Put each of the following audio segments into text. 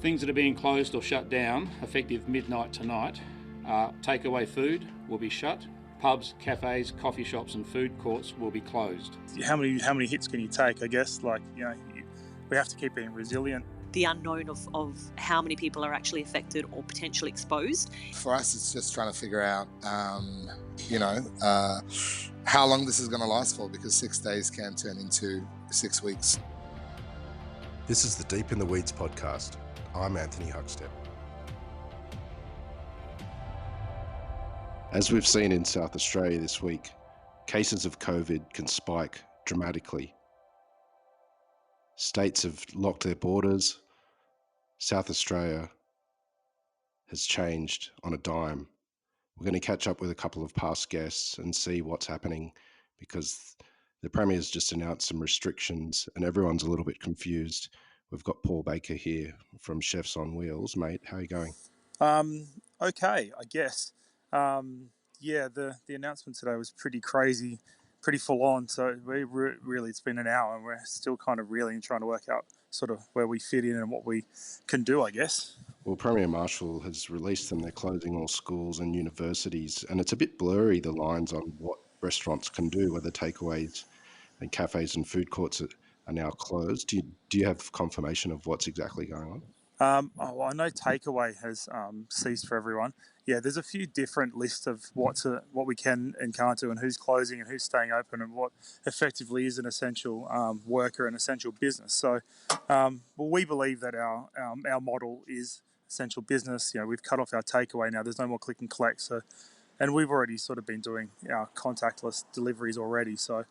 Things that are being closed or shut down effective midnight tonight are takeaway food will be shut, pubs, cafes, coffee shops and food courts will be closed. How many hits can you take? I guess we have to keep being resilient. The unknown of how many people are actually affected or potentially exposed. For us, it's just trying to figure out, how long this is going to last for, because 6 days can turn into 6 weeks. This is the Deep in the Weeds podcast. I'm Anthony Huckstep. As we've seen in South Australia this week, cases of COVID can spike dramatically. States have locked their borders. South Australia has changed on a dime. We're going to catch up with a couple of past guests and see what's happening, because the Premier's just announced some restrictions and everyone's a little bit confused. We've got Paul Baker here from Chefs on Wheels. Mate, how are you going? Okay, I guess. The announcement today was pretty crazy, pretty full on. So really, it's been an hour and we're still kind of reeling, trying to work out sort of where we fit in and what we can do, I guess. Well, Premier Marshall has released them. They're closing all schools and universities, and it's a bit blurry, the lines on what restaurants can do, whether takeaways and cafes and food courts are now closed. Do you have confirmation of what's exactly going on? I know takeaway has ceased for everyone. Yeah, there's a few different lists of what we can and can't do, and who's closing and who's staying open, and what effectively is an essential worker and essential business. So, we believe that our model is essential business. You know, we've cut off our takeaway now. There's no more click and collect. So, and we've already sort of been doing our contactless deliveries already. So,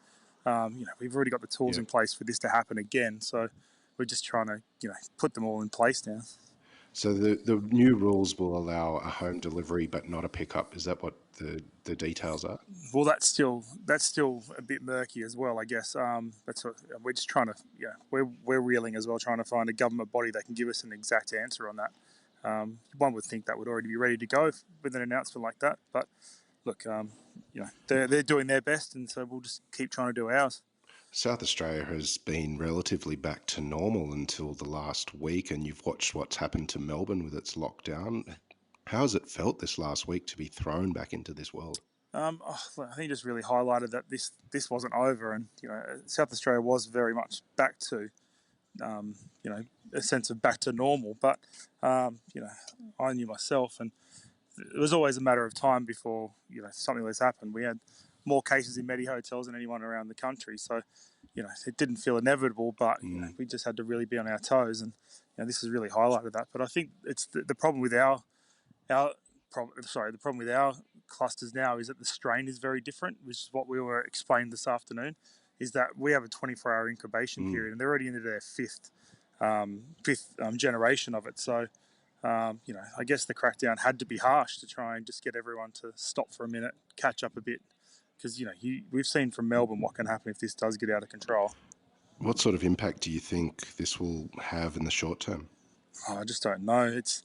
we've already got the tools in place for this to happen again. So, we're just trying to, put them all in place now. So the new rules will allow a home delivery but not a pickup. Is that what the details are? Well, that's still a bit murky as well, I guess. That's what we're just trying to, we're reeling as well, trying to find a government body that can give us an exact answer on that. One would think that would already be ready to go with an announcement like that. But look, they're doing their best, and so we'll just keep trying to do ours. South Australia has been relatively back to normal until the last week, and you've watched what's happened to Melbourne with its lockdown. How has it felt this last week to be thrown back into this world? I think it just really highlighted that this wasn't over, and South Australia was very much back to a sense of back to normal. But I knew myself, and it was always a matter of time before something like this happened. We had more cases in Medi hotels than anyone around the country, so it didn't feel inevitable, but we just had to really be on our toes, and this has really highlighted that. But I think it's the problem with the problem with our clusters now is that the strain is very different, which is what we were explained this afternoon, is that we have a 24-hour incubation period, and they're already into their fifth generation of it. So I guess the crackdown had to be harsh to try and just get everyone to stop for a minute, catch up a bit. Because, we've seen from Melbourne what can happen if this does get out of control. What sort of impact do you think this will have in the short term? I just don't know. It's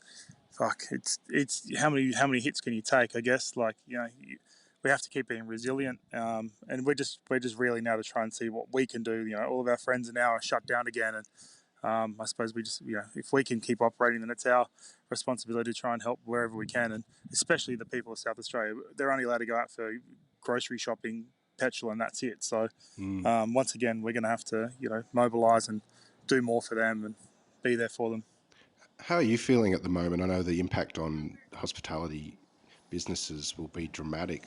how many hits can you take? I guess we have to keep being resilient, and we're just reeling now to try and see what we can do. All of our friends are now shut down again, and I suppose we just if we can keep operating, then it's our responsibility to try and help wherever we can, and especially the people of South Australia. They're only allowed to go out for grocery shopping, petrol, and that's it. So once again, we're going to have to mobilise and do more for them and be there for them. How are you feeling at the moment? I know the impact on hospitality businesses will be dramatic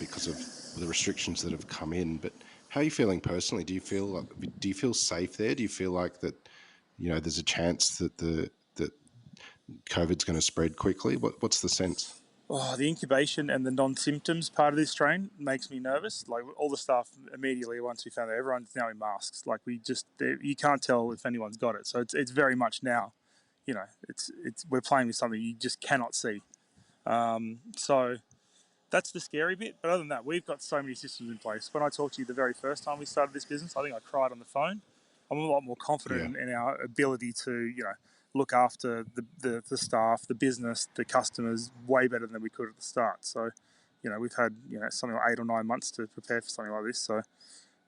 because of the restrictions that have come in. But how are you feeling personally? Do you feel safe there? Do you feel like that there's a chance that that COVID's going to spread quickly? What's the sense? Oh, the incubation and the non-symptoms part of this strain makes me nervous. Like all the staff immediately, once we found out, everyone's now in masks. Like you can't tell if anyone's got it. So it's very much now, we're playing with something you just cannot see. So that's the scary bit. But other than that, we've got so many systems in place. When I talked to you the very first time we started this business, I think I cried on the phone. I'm a lot more confident in our ability to, look after the staff, the business, the customers way better than we could at the start. So, we've had, something like 8 or 9 months to prepare for something like this. So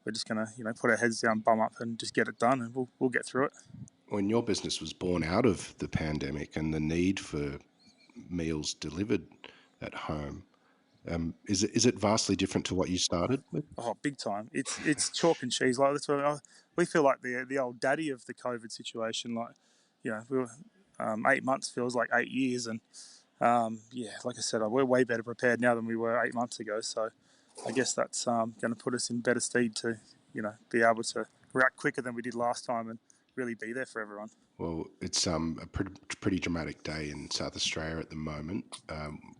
we're just going to, put our heads down, bum up and just get it done, and we'll get through it. when your business was born out of the pandemic and the need for meals delivered at home, is it vastly different to what you started with? Oh, big time! It's chalk and cheese. Like that's what we feel like the old daddy of the COVID situation. Like, we were 8 months feels like 8 years, and like I said, we're way better prepared now than we were 8 months ago. So I guess that's going to put us in better stead to be able to react quicker than we did last time and really be there for everyone. Well, it's a pretty dramatic day in South Australia at the moment.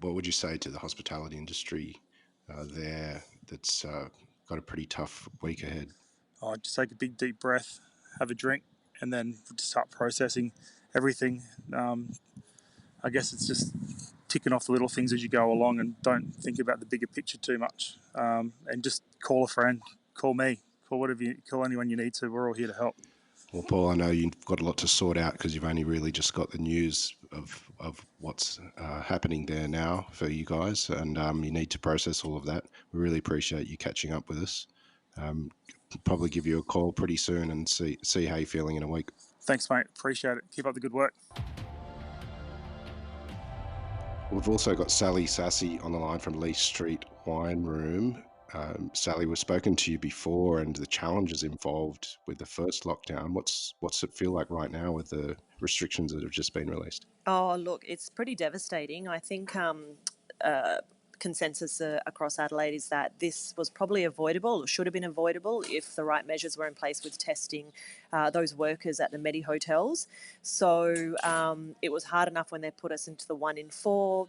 What would you say to the hospitality industry there that's got a pretty tough week ahead? Just take a big deep breath, have a drink, and then start processing everything. I guess it's just ticking off the little things as you go along, and don't think about the bigger picture too much. And just call a friend, call me, call anyone you need to. We're all here to help. Well, Paul, I know you've got a lot to sort out because you've only really just got the news of what's happening there now for you guys, and you need to process all of that. We really appreciate you catching up with us. Probably give you a call pretty soon and see how you're feeling in a week. Thanks, mate. Appreciate it. Keep up the good work. We've also got Sali Sasi on the line from Lee Street Wine Room. Sally, we've spoken to you before and the challenges involved with the first lockdown. What's it feel like right now with the restrictions that have just been released? Oh, look, it's pretty devastating. I think consensus across Adelaide is that this was probably avoidable or should have been avoidable if the right measures were in place with testing those workers at the Medi hotels. So it was hard enough when they put us into the 1 in 4.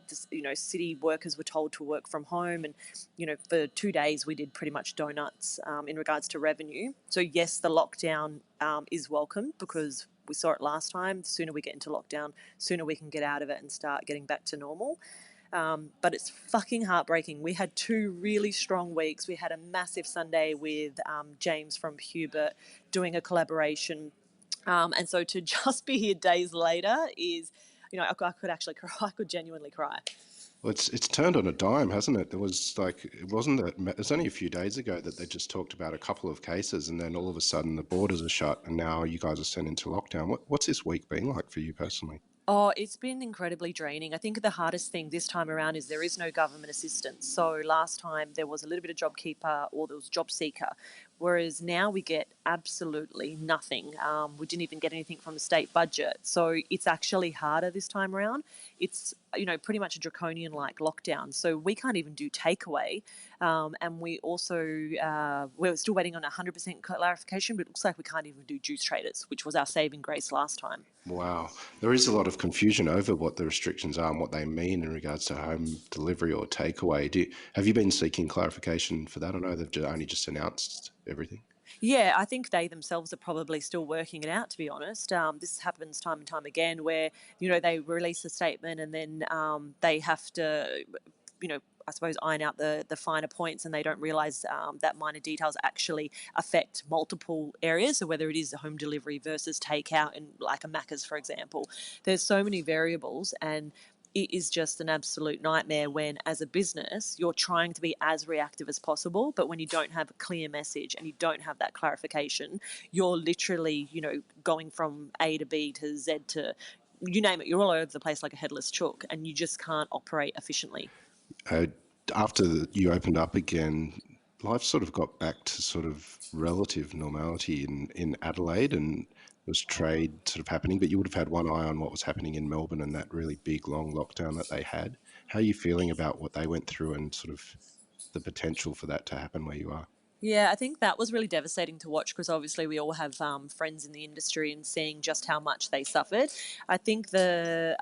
City workers were told to work from home, and for 2 days we did pretty much donuts in regards to revenue. So yes, the lockdown is welcome because we saw it last time. The sooner we get into lockdown, sooner we can get out of it and start getting back to normal. But it's fucking heartbreaking. We had 2 really strong weeks. We had a massive Sunday with James from Hubert doing a collaboration. And so to just be here days later is, I could actually cry. I could genuinely cry. Well, it's turned on a dime, hasn't it? There was it was only a few days ago that they just talked about a couple of cases, and then all of a sudden the borders are shut, and now you guys are sent into lockdown. What's this week been like for you personally? Oh, it's been incredibly draining. I think the hardest thing this time around is there is no government assistance. So last time there was a little bit of JobKeeper or there was JobSeeker, whereas now we get absolutely nothing. We didn't even get anything from the state budget. So it's actually harder this time around. It's, pretty much a draconian-like lockdown. So we can't even do takeaway. And we also, we're still waiting on 100% clarification, but it looks like we can't even do juice traders, which was our saving grace last time. Wow. There is a lot of confusion over what the restrictions are and what they mean in regards to home delivery or takeaway. Have you been seeking clarification for that? I know they've only just announced everything. Yeah, I think they themselves are probably still working it out, to be honest. This happens time and time again where, they release a statement and then they have to, I suppose, iron out the finer points, and they don't realise that minor details actually affect multiple areas. So whether it is a home delivery versus takeout in like a Macca's, for example, there's so many variables, and it is just an absolute nightmare when, as a business, you're trying to be as reactive as possible, but when you don't have a clear message and you don't have that clarification, you're literally, going from A to B to Z to you name it. You're all over the place like a headless chook, and you just can't operate efficiently. After you opened up again, life sort of got back to sort of relative normality in Adelaide, and there was trade sort of happening, but you would have had one eye on what was happening in Melbourne and that really big, long lockdown that they had. How are you feeling about what they went through and sort of the potential for that to happen where you are? Yeah, I think that was really devastating to watch because obviously we all have friends in the industry and seeing just how much they suffered. I think the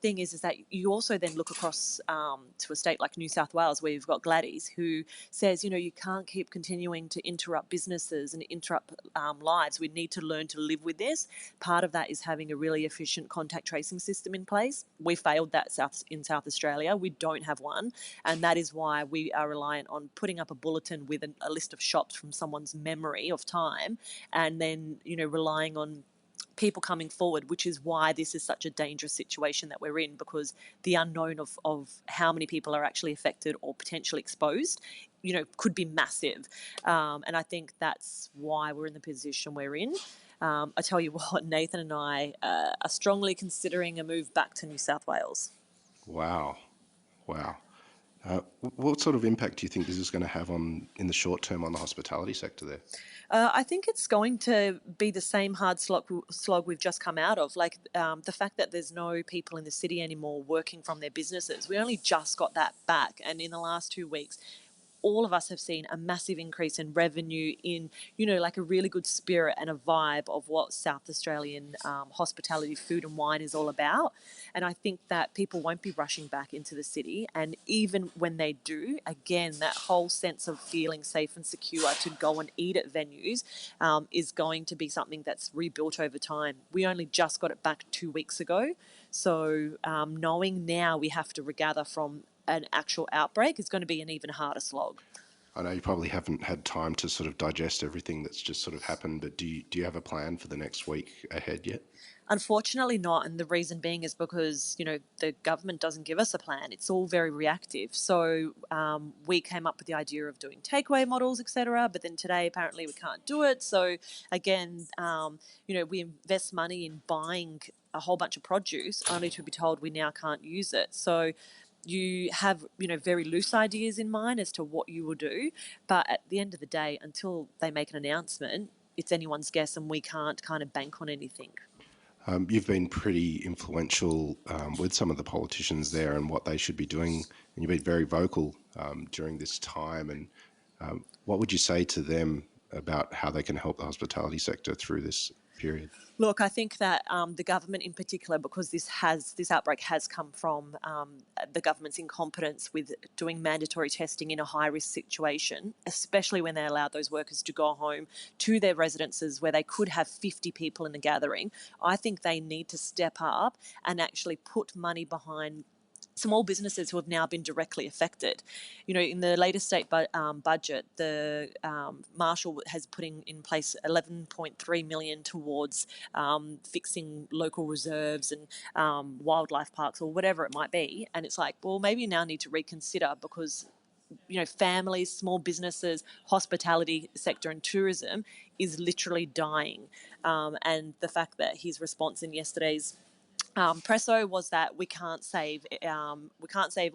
thing is that you also then look across to a state like New South Wales where you've got Gladys who says, you can't keep continuing to interrupt businesses and interrupt lives. We need to learn to live with this. Part of that is having a really efficient contact tracing system in place. We failed that in South Australia. We don't have one, and that is why we are reliant on putting up a bulletin with a list of shops from someone's memory of time, and then relying on people coming forward, which is why this is such a dangerous situation that we're in, because the unknown of how many people are actually affected or potentially exposed could be massive, and I think that's why we're in the position we're in. I tell you what, Nathan and I are strongly considering a move back to New South Wales. Wow. Wow. What sort of impact do you think this is going to have in the short term on the hospitality sector there? I think it's going to be the same hard slog we've just come out of. Like the fact that there's no people in the city anymore working from their businesses. We only just got that back. And in the last 2 weeks, all of us have seen a massive increase in revenue, in, like a really good spirit and a vibe of what South Australian hospitality, food and wine is all about. And I think that people won't be rushing back into the city. And even when they do, again, that whole sense of feeling safe and secure to go and eat at venues is going to be something that's rebuilt over time. We only just got it back 2 weeks ago. So knowing now we have to regather from an actual outbreak is going to be an even harder slog. I know you probably haven't had time to sort of digest everything that's just sort of happened, but do you have a plan for the next week ahead yet? Unfortunately not, and the reason being is because, the government doesn't give us a plan. It's all very reactive. So we came up with the idea of doing takeaway models, etc., but then today apparently we can't do it. So again, we invest money in buying a whole bunch of produce only to be told we now can't use it. So you have, very loose ideas in mind as to what you will do. But at the end of the day, until they make an announcement, it's anyone's guess and we can't kind of bank on anything. You've been pretty influential with some of the politicians there and what they should be doing, and you've been very vocal during this time. And what would you say to them about how they can help the hospitality sector through this period? Look, I think that the government in particular, because this outbreak has come from the government's incompetence with doing mandatory testing in a high-risk situation, especially when they allowed those workers to go home to their residences where they could have 50 people in a gathering. I think they need to step up and actually put money behind small businesses who have now been directly affected. In the latest state budget, the Marshal has putting in place 11.3 million towards fixing local reserves and wildlife parks or whatever it might be. And it's like, well, maybe you now need to reconsider because families, small businesses, hospitality sector and tourism is literally dying. And the fact that his response in yesterday's Presso was that we can't save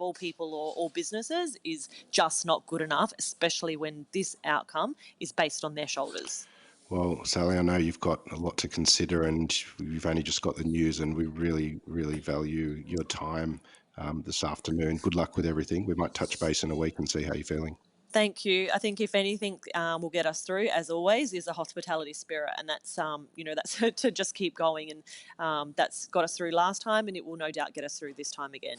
all people or all businesses is just not good enough, especially when this outcome is based on their shoulders. Well, Sally, I know you've got a lot to consider and you've only just got the news, and we really, really value your time this afternoon. Good luck with everything. We might touch base in a week and see how you're feeling. Thank you. I think if anything will get us through, as always, is a hospitality spirit, and that's that's to just keep going, and that's got us through last time, and it will no doubt get us through this time again.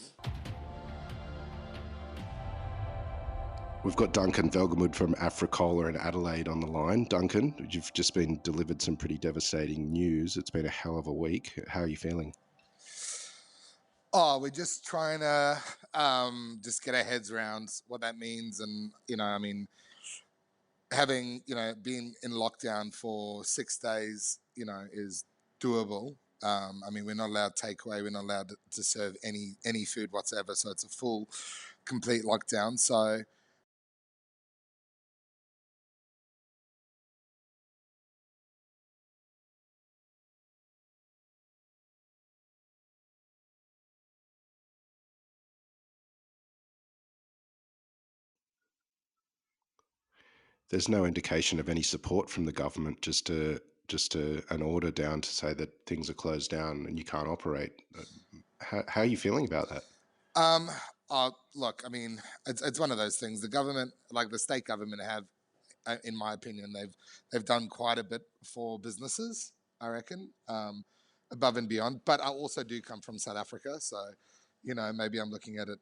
We've got Duncan Welgemoed from Africola in Adelaide on the line. Duncan, you've just been delivered some pretty devastating news. It's been a hell of a week. How are you feeling? Oh, we're just trying to just get our heads around what that means. And, having, been in lockdown for 6 days, is doable. We're not allowed takeaway. We're not allowed to serve any food whatsoever. So it's a full, complete lockdown. So there's no indication of any support from the government, just an order down to say that things are closed down and you can't operate. How are you feeling about that? Look, it's one of those things. The government, like the state government, have, in my opinion, they've done quite a bit for businesses, I reckon, above and beyond. But I also do come from South Africa, so maybe I'm looking at it.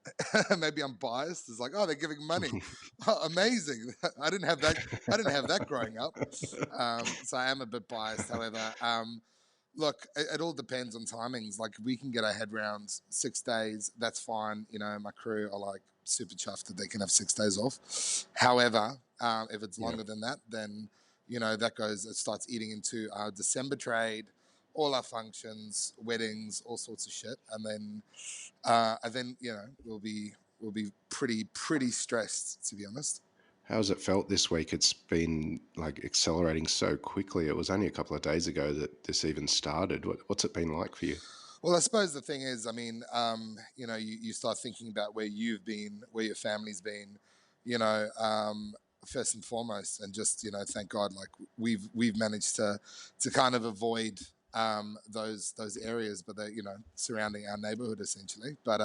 Maybe I'm biased. It's like, oh, they're giving money. Oh, amazing. I didn't have that growing up. So I am a bit biased. However, look, it all depends on timings. Like, we can get our head around 6 days. That's fine. My crew are like super chuffed that they can have 6 days off. However, if it's longer than that, then it starts eating into our December trade, all our functions, weddings, all sorts of shit, and then we'll be pretty stressed, to be honest. How's it felt this week? It's been like accelerating so quickly. It was only a couple of days ago that this even started. What's it been like for you? Well, I suppose the thing is, I mean, you start thinking about where you've been, where your family's been, first and foremost, and just, thank God, like we've managed to kind of avoid those areas, but they're, surrounding our neighborhood essentially. But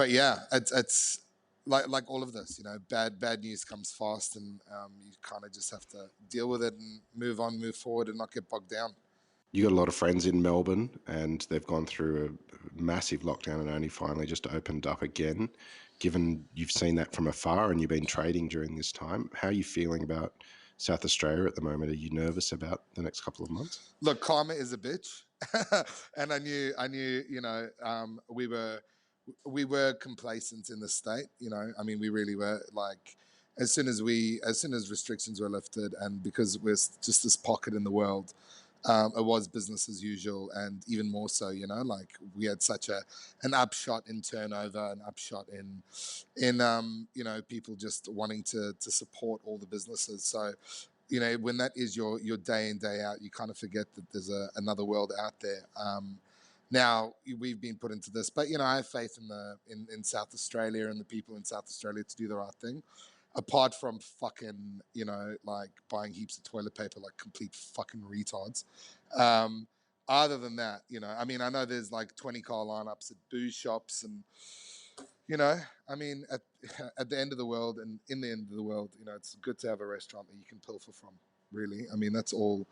yeah, it's like all of this, bad news comes fast, and you kind of just have to deal with it and move forward, and not get bogged down. You got a lot of friends in Melbourne, and they've gone through a massive lockdown and only finally just opened up again. Given you've seen that from afar and you've been trading during this time, how are you feeling about South Australia at the moment? Are you nervous about the next couple of months? Look, karma is a bitch, and I knew, we were complacent in the state. I mean, we really were. Like, as soon as restrictions were lifted, and because we're just this pocket in the world, it was business as usual, and even more so. Like, we had such an upshot in turnover, an upshot in people just wanting to support all the businesses. So, when that is your day in, day out, you kind of forget that there's another world out there. Now we've been put into this, but I have faith in South Australia and the people in South Australia to do the right thing. Apart from fucking, like buying heaps of toilet paper like complete fucking retards. Other than that, I mean, I know there's like 20 car lineups at booze shops, and I mean, at the end of the world and in the end of the world, it's good to have a restaurant that you can pilfer from. Really, I mean, that's all.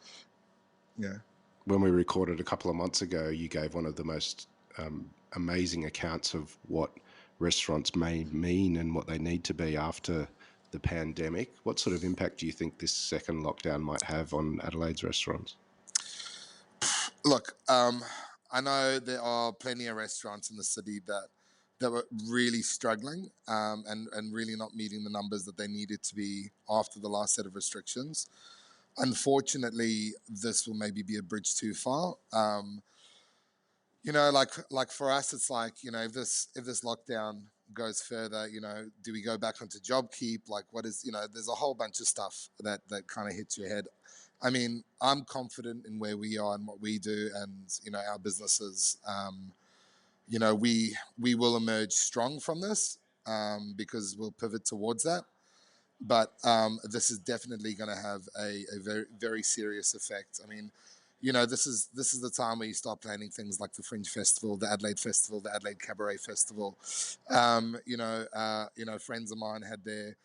Yeah. When we recorded a couple of months ago, you gave one of the most amazing accounts of what restaurants may mean and what they need to be after the pandemic. What sort of impact do you think this second lockdown might have on Adelaide's restaurants? Look, I know there are plenty of restaurants in the city that were really struggling and really not meeting the numbers that they needed to be after the last set of restrictions. Unfortunately, this will maybe be a bridge too far. Like for us, it's like, if this lockdown goes further, do we go back onto JobKeep? Like, what is, there's a whole bunch of stuff that kind of hits your head. I mean, I'm confident in where we are and what we do, and our businesses. We will emerge strong from this because we'll pivot towards that. But this is definitely going to have a very, very serious effect. I mean, this is the time where you start planning things like the Fringe Festival, the Adelaide Festival, the Adelaide Cabaret Festival. Friends of mine had their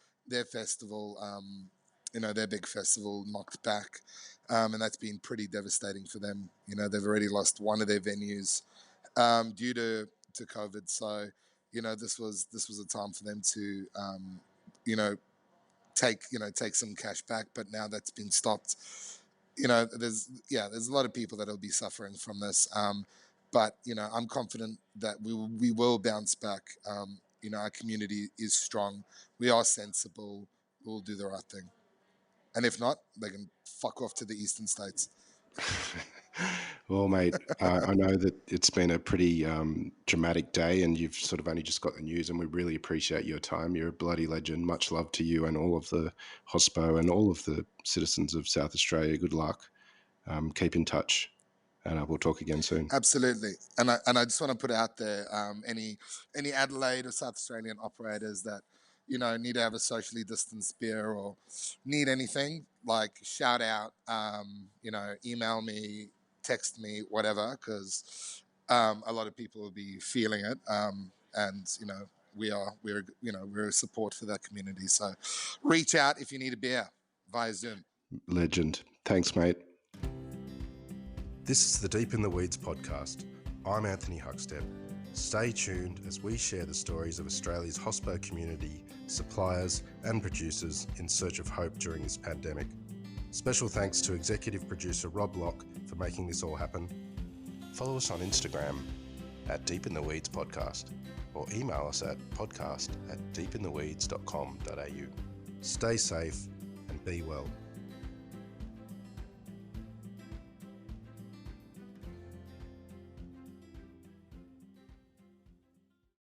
festival, their big festival knocked back, and that's been pretty devastating for them. They've already lost one of their venues due to COVID. So, this was a time for them to, take some cash back, but now that's been stopped. There's a lot of people that'll be suffering from this. But I'm confident that we will bounce back. Our community is strong. We are sensible. We'll do the right thing. And if not, they can fuck off to the eastern states. Well, mate, I know that it's been a pretty dramatic day, and you've sort of only just got the news, and we really appreciate your time. You're a bloody legend. Much love to you and all of the hospo and all of the citizens of South Australia. Good luck. Keep in touch, and we'll talk again soon. Absolutely. And I just want to put out there, any Adelaide or South Australian operators that need to have a socially distanced beer or need anything, like, shout out, email me, text me, whatever, because a lot of people will be feeling it, and we're a support for that community. So reach out if you need a beer via Zoom. Legend. Thanks, mate. This is the Deep in the Weeds podcast. I'm Anthony Huckstep. Stay tuned as we share the stories of Australia's hospo community, suppliers and producers in search of hope during this pandemic. Special thanks to executive producer Rob Locke for making this all happen. Follow us on Instagram at Deep in the Weeds Podcast, or email us at podcast@deepintheweeds.com.au. Stay safe and be well.